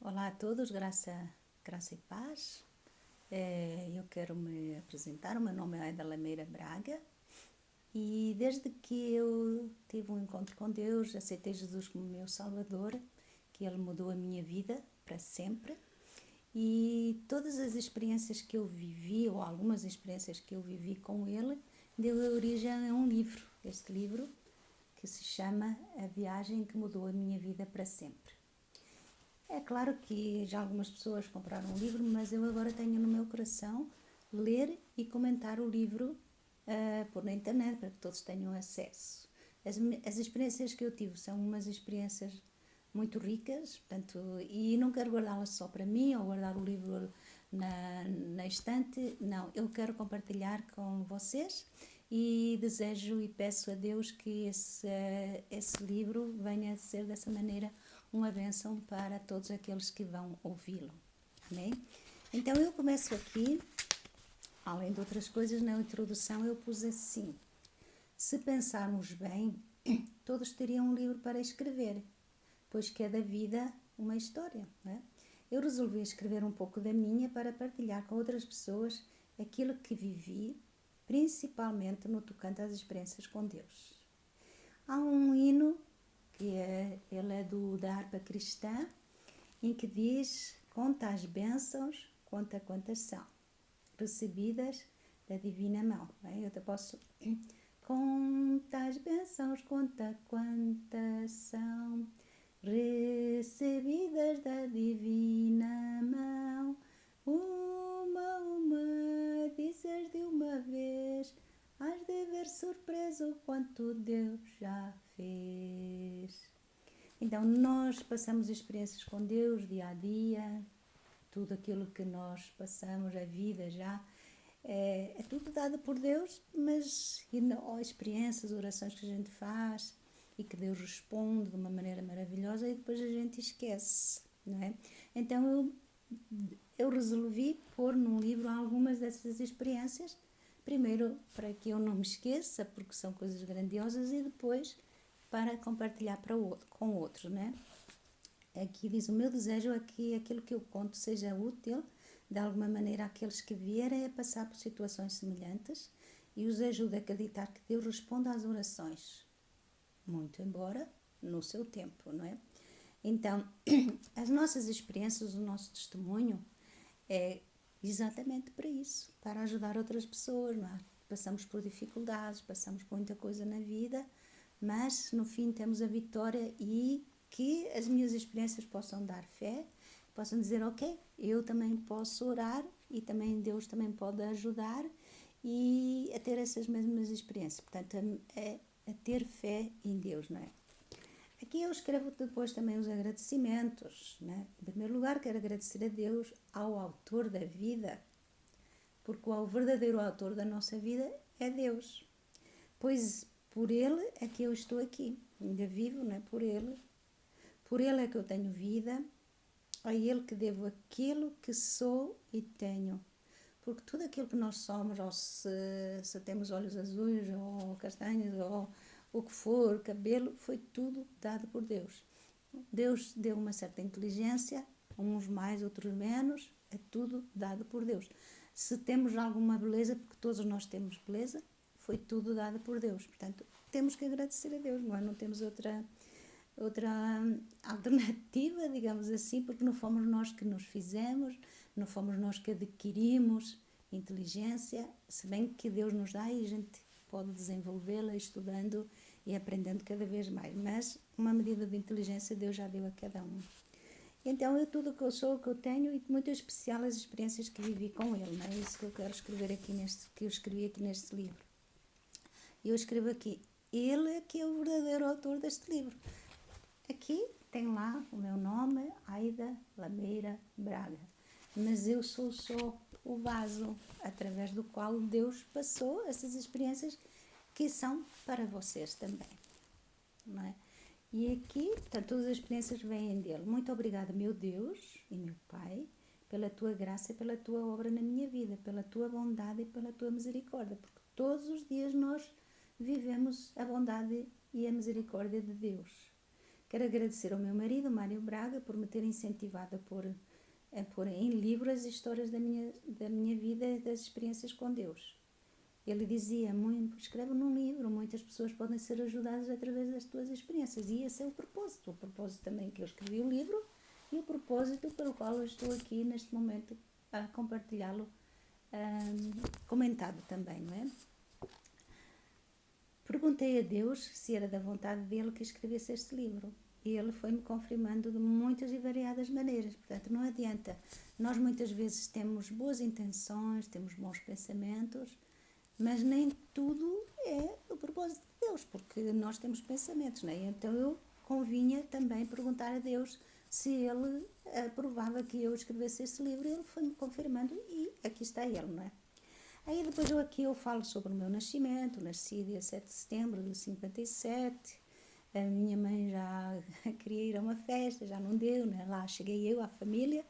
Olá a todos, graça e paz. Eu quero me apresentar, o meu nome é Aida Lameira Braga e desde que eu tive um encontro com Deus, aceitei Jesus como meu Salvador, que Ele mudou a minha vida para sempre e todas as experiências que eu vivi, ou algumas experiências que eu vivi com Ele, deu origem a um livro, este livro que se chama A Viagem que Mudou a Minha Vida para Sempre. É claro que já algumas pessoas compraram o livro, mas eu agora tenho no meu coração ler e comentar o livro por na internet, para que todos tenham acesso. As experiências que eu tive são umas experiências muito ricas, portanto, e não quero guardá-las só para mim ou guardar o livro na estante, não, eu quero compartilhar com vocês e desejo e peço a Deus que esse livro venha a ser dessa maneira uma bênção para todos aqueles que vão ouvi-lo. Amém? Então eu começo aqui, além de outras coisas, na introdução eu pus assim: se pensarmos bem, todos teriam um livro para escrever, pois cada vida uma história, não é? Eu resolvi escrever um pouco da minha para partilhar com outras pessoas aquilo que vivi, principalmente no tocante às experiências com Deus. Há um hino ele é da harpa cristã, em que diz: conta as bênçãos, conta quantas são, recebidas da divina mão. Eu até posso: conta as bênçãos, conta quantas são, recebidas da divina mão. Uma, dizes de uma vez, hás de ver surpreso quanto Deus já fez. Então nós passamos experiências com Deus dia a dia, tudo aquilo que nós passamos, a vida já, é tudo dado por Deus, mas experiências, orações que a gente faz e que Deus responde de uma maneira maravilhosa e depois a gente esquece, não é? Então eu resolvi pôr num livro algumas dessas experiências, primeiro para que eu não me esqueça, porque são coisas grandiosas, e depois para compartilhar com outros, né? Aqui diz: o meu desejo é que aquilo que eu conto seja útil de alguma maneira àqueles que vierem a passar por situações semelhantes e os ajude a acreditar que Deus responde às orações, muito embora no seu tempo, não é? Então, as nossas experiências, o nosso testemunho é exatamente para isso, para ajudar outras pessoas, não é? Passamos por dificuldades, passamos por muita coisa na vida, mas no fim temos a vitória, e que as minhas experiências possam dar fé, possam dizer: ok, eu também posso orar e também Deus também pode ajudar e a ter essas mesmas experiências. Portanto, a ter fé em Deus, não é? Aqui eu escrevo depois também os agradecimentos, né? Em primeiro lugar, quero agradecer a Deus, ao autor da vida, porque o verdadeiro autor da nossa vida é Deus, pois por Ele é que eu estou aqui, ainda vivo, né? Por Ele é que eu tenho vida, a Ele que devo aquilo que sou e tenho, porque tudo aquilo que nós somos, ou se temos olhos azuis, ou castanhos, ou o que for, cabelo, foi tudo dado por Deus. Deus deu uma certa inteligência, uns mais, outros menos, é tudo dado por Deus. Se temos alguma beleza, porque todos nós temos beleza, foi tudo dado por Deus. Portanto, temos que agradecer a Deus, não temos outra alternativa, digamos assim, porque não fomos nós que nos fizemos, não fomos nós que adquirimos inteligência, se bem que Deus nos dá e a gente pode desenvolvê-la estudando e aprendendo cada vez mais, mas uma medida de inteligência Deus já deu a cada um. Então, tudo o que eu sou, o que eu tenho, e muito especial as experiências que vivi com Ele, não é isso que eu quero escrever aqui que eu escrevi aqui neste livro. Eu escrevo aqui: Ele é que é o verdadeiro autor deste livro. Aqui tem lá o meu nome, Aida Lameira Braga, mas eu sou só o vaso através do qual Deus passou essas experiências que são para vocês também, não é? E aqui, portanto, todas as experiências vêm dele. Muito obrigada, meu Deus e meu Pai, pela tua graça e pela tua obra na minha vida, pela tua bondade e pela tua misericórdia, porque todos os dias nós vivemos a bondade e a misericórdia de Deus. Quero agradecer ao meu marido, Mário Braga, por me ter incentivado a pôr em livro as histórias da minha vida e das experiências com Deus. Ele dizia, escreve num livro, muitas pessoas podem ser ajudadas através das tuas experiências. E esse é o propósito também que eu escrevi o livro e o propósito pelo qual eu estou aqui neste momento a compartilhá-lo, comentado também, não é? Perguntei a Deus se era da vontade dele que escrevesse este livro. E ele foi-me confirmando de muitas e variadas maneiras. Portanto, não adianta. Nós muitas vezes temos boas intenções, temos bons pensamentos, mas nem tudo é o propósito de Deus, porque nós temos pensamentos, não é? Então eu convinha também perguntar a Deus se ele aprovava que eu escrevesse esse livro. E ele foi-me confirmando e aqui está ele, não é? Aí depois eu falo sobre o meu nascimento. Nasci dia 7 de setembro de 57. A minha mãe já queria ir a uma festa, já não deu, né? Lá cheguei eu, a família,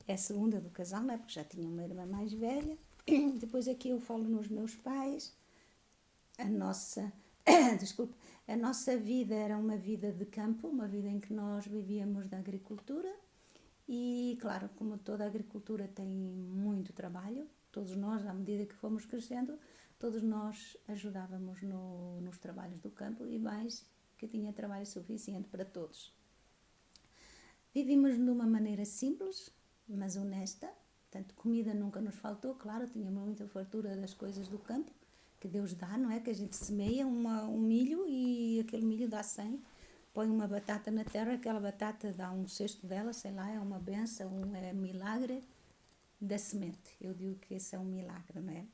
é a segunda do casal, né? Porque já tinha uma irmã mais velha. Depois aqui eu falo nos meus pais. A nossa, desculpe, a nossa vida era uma vida de campo, uma vida em que nós vivíamos da agricultura. E claro, como toda a agricultura tem muito trabalho, todos nós, à medida que fomos crescendo, todos nós ajudávamos nos trabalhos do campo e mais que tinha trabalho suficiente para todos. Vivíamos de uma maneira simples, mas honesta. Portanto, comida nunca nos faltou, claro, tínhamos muita fartura das coisas do campo, que Deus dá, não é? Que a gente semeia um milho e aquele milho dá 100. Põe uma batata na terra, aquela batata dá um cesto dela, sei lá, é uma benção, é milagre da semente. Eu digo que esse é um milagre, não é?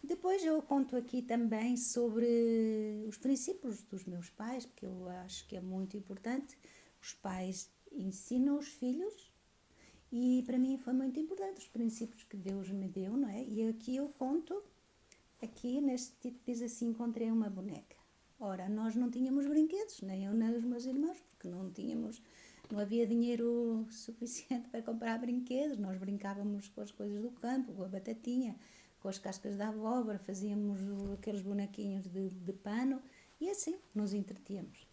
Depois eu conto aqui também sobre os princípios dos meus pais, porque eu acho que é muito importante. Os pais ensinam os filhos e para mim foi muito importante os princípios que Deus me deu, não é? E aqui eu conto, aqui neste tipo diz assim, encontrei uma boneca. Ora, nós não tínhamos brinquedos, nem eu nem os meus irmãos, porque não havia dinheiro suficiente para comprar brinquedos. Nós brincávamos com as coisas do campo, com a batatinha, com as cascas da abóbora, fazíamos aqueles bonequinhos de pano e assim nos entretíamos.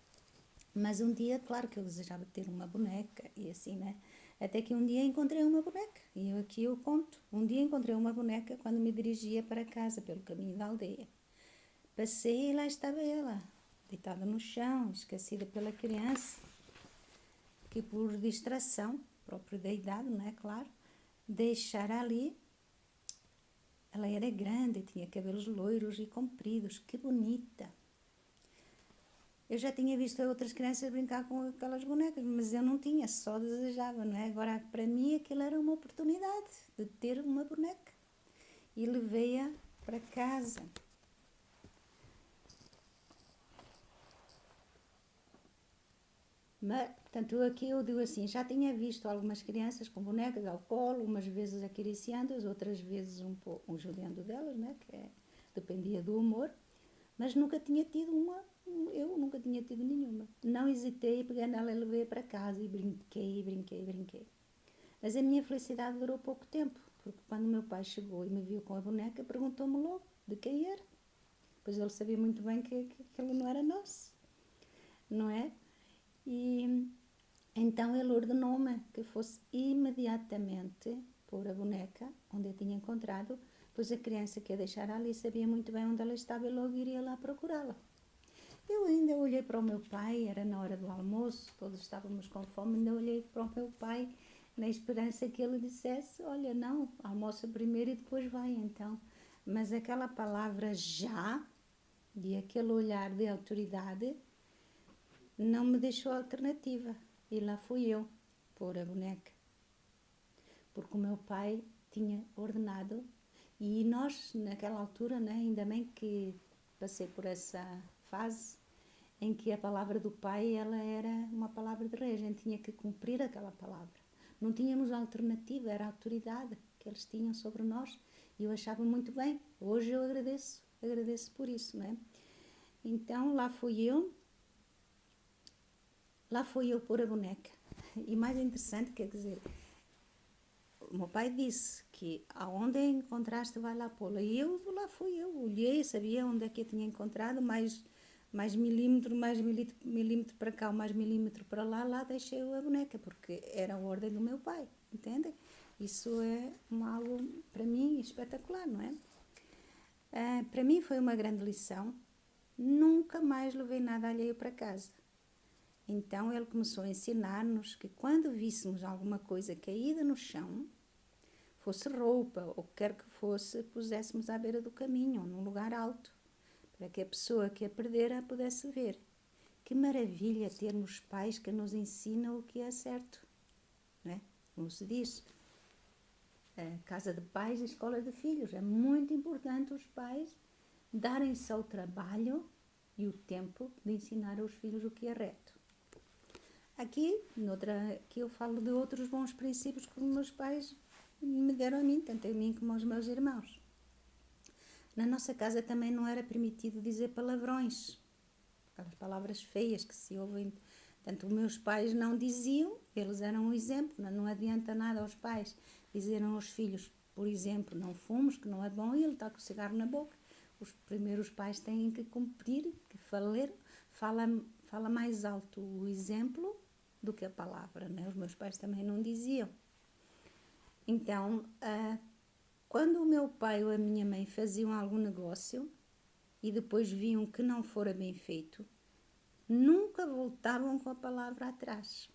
Mas um dia, claro que eu desejava ter uma boneca e assim, né? Até que um dia encontrei uma boneca e aqui eu conto. Um dia encontrei uma boneca quando me dirigia para casa pelo caminho da aldeia. Passei e lá estava ela, deitada no chão, esquecida pela criança, que por distração, própria da idade, não é claro, deixara ali. Ela era grande, tinha cabelos loiros e compridos, que bonita. Eu já tinha visto outras crianças brincar com aquelas bonecas, mas eu não tinha, só desejava, não é? Agora, para mim, aquilo era uma oportunidade de ter uma boneca. E levei-a para casa. Mas, portanto, aqui eu digo assim, já tinha visto algumas crianças com bonecas ao colo, umas vezes acariciando-as, outras vezes judiando delas, né? Dependia do humor, mas nunca tinha tido eu nunca tinha tido nenhuma. Não hesitei, peguei nela e levei para casa e brinquei. Mas a minha felicidade durou pouco tempo, porque quando o meu pai chegou e me viu com a boneca, perguntou-me logo de quem era. Pois ele sabia muito bem que aquilo não era nosso, não é? E então ele ordenou-me que fosse imediatamente pôr a boneca onde eu tinha encontrado, pois a criança que ia deixar ali sabia muito bem onde ela estava e logo iria lá procurá-la. Eu ainda olhei para o meu pai, era na hora do almoço, todos estávamos com fome, ainda olhei para o meu pai na esperança que ele dissesse, olha, não, almoça primeiro e depois vai então. Mas aquela palavra já, e aquele olhar de autoridade, não me deixou alternativa. E lá fui eu pôr a boneca. Porque o meu pai tinha ordenado. E nós, naquela altura, né, ainda bem que passei por essa fase em que a palavra do pai, ela era uma palavra de rei. A gente tinha que cumprir aquela palavra. Não tínhamos alternativa, era a autoridade que eles tinham sobre nós. E eu achava muito bem. Hoje eu agradeço por isso, né? Então, lá fui eu pôr a boneca. E mais interessante, quer dizer, o meu pai disse que aonde a encontraste vai lá pô-la. E lá fui eu, olhei, sabia onde é que eu tinha encontrado, mas mais milímetro para cá, ou mais milímetro para lá deixei a boneca, porque era a ordem do meu pai, entendem? Isso é algo, para mim, espetacular, não é? Para mim foi uma grande lição. Nunca mais levei nada alheio para casa. Então ele começou a ensinar-nos que quando víssemos alguma coisa caída no chão, fosse roupa ou quer que fosse, puséssemos à beira do caminho ou num lugar alto, para que a pessoa que a perdera pudesse ver. Que maravilha termos pais que nos ensinam o que é certo, não é? Como se diz, a casa de pais e escola de filhos. É muito importante os pais darem-se ao trabalho e o tempo de ensinar aos filhos o que é reto. Aqui eu falo de outros bons princípios que os meus pais me deram a mim, tanto a mim como aos meus irmãos. Na nossa casa também não era permitido dizer palavrões, aquelas palavras feias que se ouvem. Tanto os meus pais não diziam, eles eram um exemplo. Não adianta nada aos pais dizerem aos filhos, por exemplo, não fumes, que não é bom, e ele está com o cigarro na boca. Os primeiros pais têm que cumprir, que fala mais alto o exemplo do que a palavra, né? Os meus pais também não diziam. Então, quando o meu pai ou a minha mãe faziam algum negócio e depois viam que não fora bem feito, nunca voltavam com a palavra atrás.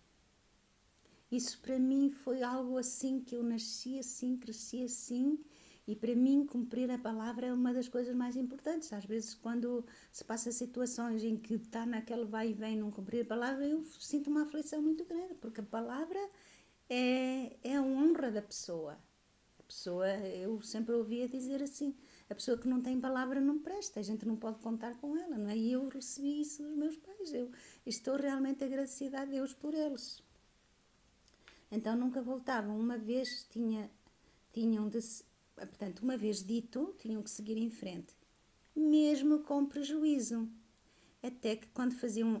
Isso para mim foi algo assim, que eu nasci assim, cresci assim, e para mim cumprir a palavra é uma das coisas mais importantes. Às vezes quando se passa situações em que está naquele vai e vem não cumprir a palavra, eu sinto uma aflição muito grande, porque a palavra é a honra da pessoa. A pessoa, eu sempre ouvia dizer assim, a pessoa que não tem palavra não presta, a gente não pode contar com ela, não é? E eu recebi isso dos meus pais, eu estou realmente agradecida a Deus por eles. Então nunca voltavam. Uma vez uma vez dito, tinham que seguir em frente, mesmo com prejuízo. Até que quando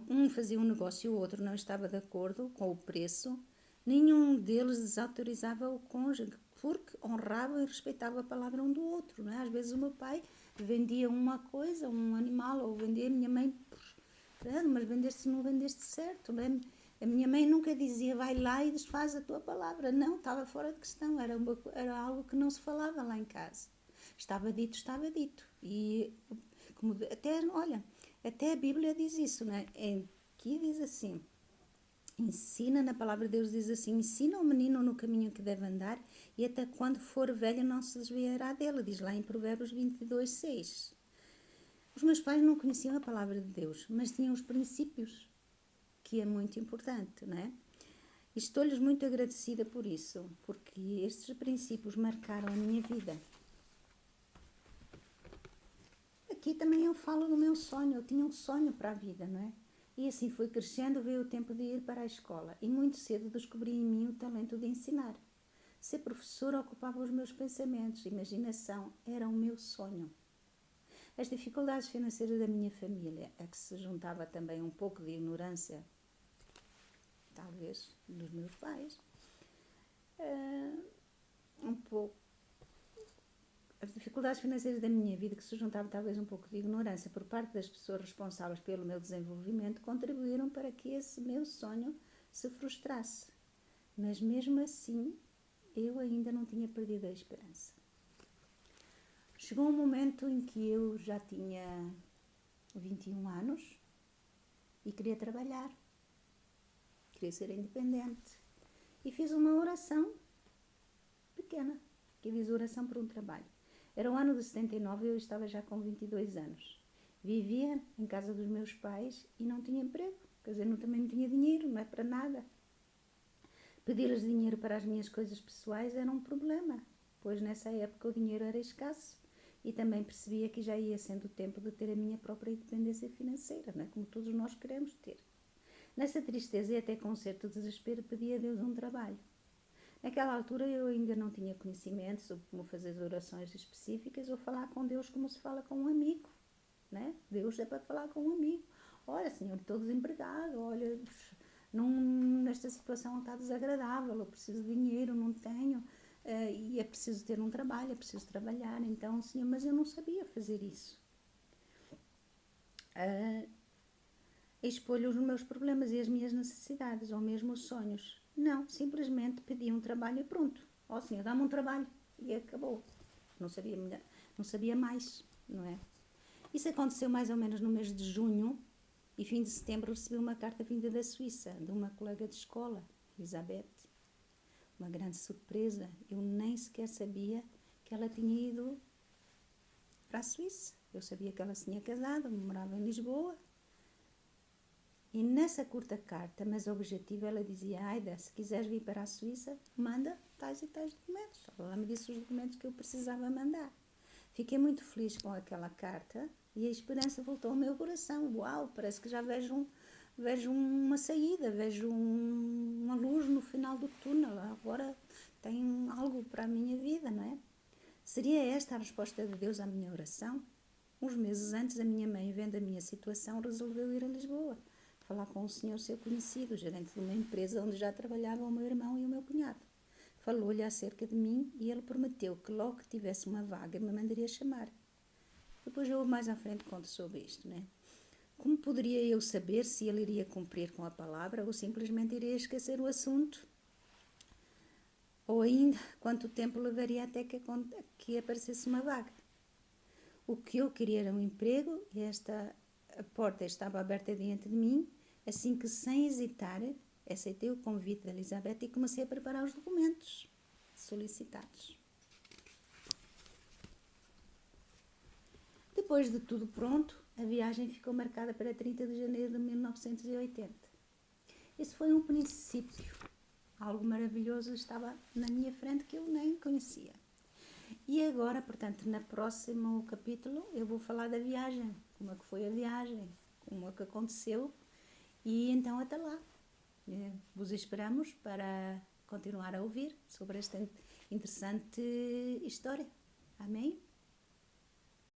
um fazia um negócio e o outro não estava de acordo com o preço, nenhum deles desautorizava o cônjuge, porque honrava e respeitava a palavra um do outro, não é? Às vezes o meu pai vendia uma coisa, um animal, ou vendia a minha mãe, mas vendeste, não vendeste certo, não é? A minha mãe nunca dizia, vai lá e desfaz a tua palavra. Não, estava fora de questão. Era algo que não se falava lá em casa. Estava dito, estava dito. E até a Bíblia diz isso, né? Aqui diz assim, ensina, na palavra de Deus diz assim, ensina o menino no caminho que deve andar e até quando for velho não se desviará dele. Diz lá em Provérbios 22:6. Os meus pais não conheciam a palavra de Deus, mas tinham os princípios, que é muito importante, não é? E estou-lhes muito agradecida por isso, porque estes princípios marcaram a minha vida. Aqui também eu falo do meu sonho, eu tinha um sonho para a vida, não é? E assim fui crescendo, veio o tempo de ir para a escola e muito cedo descobri em mim o talento de ensinar. Ser professora ocupava os meus pensamentos, imaginação, era o meu sonho. As dificuldades financeiras da minha família, a que se juntava também um pouco de ignorância, talvez, dos meus pais, as dificuldades financeiras da minha vida, que se juntavam talvez um pouco de ignorância por parte das pessoas responsáveis pelo meu desenvolvimento, contribuíram para que esse meu sonho se frustrasse. Mas mesmo assim, eu ainda não tinha perdido a esperança. Chegou um momento em que eu já tinha 21 anos e queria trabalhar, queria ser independente. E fiz uma oração pequena, que diz oração por um trabalho. Era o ano de 79 e eu estava já com 22 anos. Vivia em casa dos meus pais e não tinha emprego, quer dizer, também não tinha dinheiro, não é para nada. Pedir-lhes dinheiro para as minhas coisas pessoais era um problema, pois nessa época o dinheiro era escasso e também percebia que já ia sendo o tempo de ter a minha própria independência financeira, não é? Como todos nós queremos ter. Nessa tristeza e até com um certo desespero pedi a Deus um trabalho. Naquela altura eu ainda não tinha conhecimento sobre como fazer orações específicas ou falar com Deus como se fala com um amigo, né? Deus é para falar com um amigo. Olha, Senhor, estou desempregado, olha, nesta situação está desagradável, eu preciso de dinheiro, não tenho, e é preciso ter um trabalho, é preciso trabalhar. Então, Senhor, mas eu não sabia fazer isso. expor-lhe os meus problemas e as minhas necessidades, ou mesmo os sonhos. Não, simplesmente pedi um trabalho e pronto. Ó Senhor, dá-me um trabalho. E acabou. Não sabia, não sabia mais, não é? Isso aconteceu mais ou menos no mês de junho, e fim de setembro recebi uma carta vinda da Suíça, de uma colega de escola, Elizabeth. Uma grande surpresa. Eu nem sequer sabia que ela tinha ido para a Suíça. Eu sabia que ela se tinha casado, morava em Lisboa. E nessa curta carta, mas objetiva, ela dizia: Aida, se quiseres vir para a Suíça, manda tais e tais documentos. Ela me disse os documentos que eu precisava mandar. Fiquei muito feliz com aquela carta e a esperança voltou ao meu coração. Uau, parece que já vejo uma saída, vejo uma luz no final do túnel. Agora tem algo para a minha vida, não é? Seria esta a resposta de Deus à minha oração? Uns meses antes, a minha mãe, vendo a minha situação, resolveu ir a Lisboa falar com o senhor seu conhecido, gerente de uma empresa onde já trabalhavam o meu irmão e o meu cunhado. Falou-lhe acerca de mim e ele prometeu que logo que tivesse uma vaga me mandaria chamar. Depois eu mais à frente conto sobre isto, né? Como poderia eu saber se ele iria cumprir com a palavra ou simplesmente iria esquecer o assunto? Ou ainda, quanto tempo levaria até que aparecesse uma vaga? O que eu queria era um emprego e a porta estava aberta diante de mim, assim que, sem hesitar, aceitei o convite da Elizabeth e comecei a preparar os documentos solicitados. Depois de tudo pronto, a viagem ficou marcada para 30 de janeiro de 1980. Esse foi um princípio. Algo maravilhoso estava na minha frente que eu nem conhecia. E agora, portanto, no próximo capítulo, eu vou falar da viagem, como é que foi a viagem, como é que aconteceu, e então até lá. Vos esperamos para continuar a ouvir sobre esta interessante história. Amém?